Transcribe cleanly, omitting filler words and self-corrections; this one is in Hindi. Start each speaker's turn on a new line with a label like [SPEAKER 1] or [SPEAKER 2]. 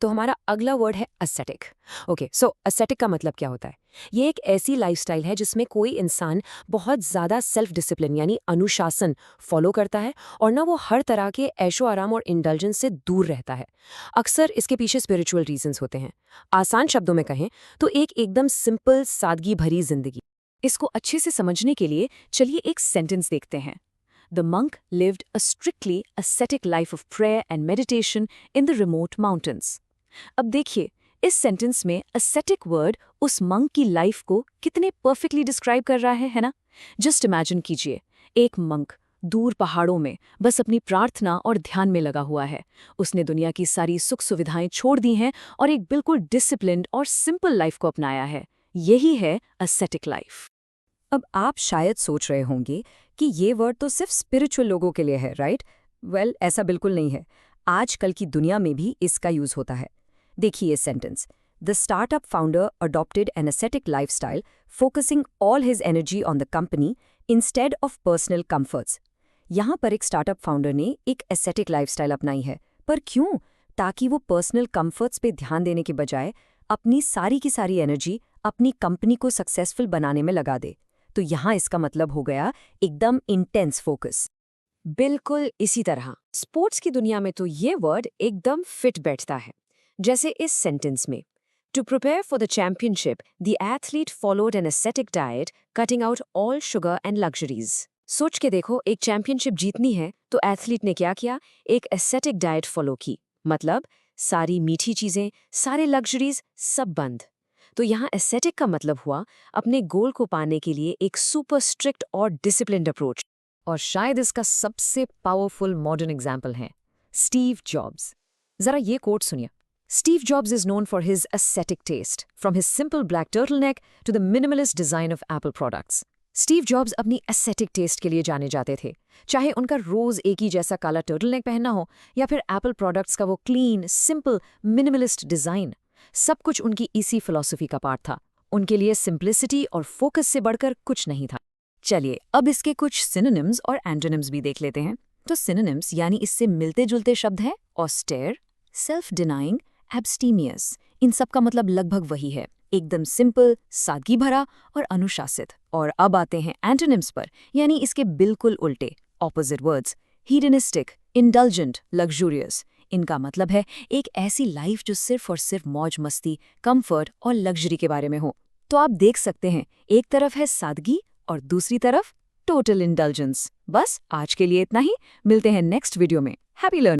[SPEAKER 1] तो हमारा अगला वर्ड है एस्थेटिक। ओके, सो एस्थेटिक का मतलब क्या होता है? ये एक ऐसी लाइफस्टाइल है जिसमें कोई इंसान बहुत ज़्यादा सेल्फ डिसिप्लिन यानी अनुशासन फॉलो करता है और ना वो हर तरह के ऐशो आराम और इंडल्जेंस से दूर रहता है। अक्सर इसके पीछे स्पिरिचुअल रीजंस होते हैं। आसान शब्दों में कहें तो एक एकदम सिंपल सादगी भरी जिंदगी।
[SPEAKER 2] इसको अच्छे से समझने के लिए चलिए एक सेंटेंस देखते हैं। The monk lived a strictly ascetic life of prayer and meditation in the remote mountains. अब देखिए, इस सेंटेंस में ascetic वर्ड उस मंक की लाइफ को कितने परफेक्टली डिस्क्राइब कर रहा है ना? जस्ट इमेजिन कीजिए, एक मंक दूर पहाड़ों में बस अपनी प्रार्थना और ध्यान में लगा हुआ है। उसने दुनिया की सारी सुख सुविधाएं छोड़ दी हैं और एक बिल्कुल डिसिप्लिन्ड और सिंपल लाइफ को अपनाया है। यही है ascetic लाइफ।
[SPEAKER 1] अब आप शायद सोच रहे होंगे कि ये वर्ड तो सिर्फ स्पिरिचुअल लोगों के लिए है, राइट? वेल, ऐसा बिल्कुल नहीं है। आजकल की दुनिया में भी इसका यूज होता है। देखिए ये sentence, the startup founder adopted an aesthetic lifestyle focusing all his energy on the company instead of personal comforts. यहाँ पर एक स्टार्टअप फाउंडर ने एक एस्थेटिक लाइफस्टाइल अपनाई है, पर क्यों? ताकि वो पर्सनल कंफर्ट्स पे ध्यान देने के बजाय अपनी सारी की सारी एनर्जी अपनी कंपनी को सक्सेसफुल बनाने में लगा दे। तो यहाँ इसका मतलब हो गया एकदम इंटेंस फोकस। बिल्कुल इसी तरह स्पोर्ट्स की दुनिया में तो ये वर्ड एकदम फिट बैठता है। जैसे इस सेंटेंस में, to prepare for the championship the athlete followed an aesthetic diet cutting out all sugar and luxuries. सोच के देखो, एक चैंपियनशिप जीतनी है तो एथलीट ने क्या किया? एक एस्थेटिक डाइट फॉलो की। मतलब सारी मीठी चीजें, सारे लग्जरीज सब बंद। तो यहाँ एस्थेटिक का मतलब हुआ अपने गोल को पाने के लिए एक सुपर स्ट्रिक्ट और डिसिप्लिन्ड अप्रोच। और शायद इसका सबसे पावरफुल मॉडर्न एग्जाम्पल है स्टीव जॉब्स। जरा ये कोट सुनिए। Steve Jobs is known for his ascetic taste, from his simple black turtleneck to the minimalist design of Apple products. Steve jobs अपनी एस्थेटिक टेस्ट के लिए जाने जाते थे, चाहे उनका रोज एक ही जैसा काला टर्टलनेक पहनना हो या फिर एप्पल प्रोडक्ट्स का वो क्लीन, सिंपल, मिनिमलिस्ट डिजाइन। सब कुछ उनकी इसी फिलॉसफी का पार्ट था। उनके लिए सिंप्लिसिटी और फोकस से बढ़कर कुछ नहीं था। चलिए अब इसके कुछ सिनोनिम्स और एंटोनिम्स भी देख लेते हैं। तो सिनोनिम्स यानी इससे मिलते जुलते शब्द हैं ऑस्टेयर, सेल्फ डिनाइंग, एब्स्टीमियस। इन सब का मतलब लगभग वही है, एकदम सिंपल, सादगी भरा और अनुशासित। और अब आते हैं एंटोनिम्स पर, यानी इसके बिल्कुल उल्टे, opposite words. Hedonistic, indulgent, luxurious. इनका मतलब है एक ऐसी लाइफ जो सिर्फ और सिर्फ मौज मस्ती, कंफर्ट और लग्जरी के बारे में हो। तो आप देख सकते हैं, एक तरफ है सादगी और दूसरी तरफ टोटल इंडल्जेंस। बस आज के लिए इतना ही। मिलते हैं नेक्स्ट वीडियो में। Happy learning.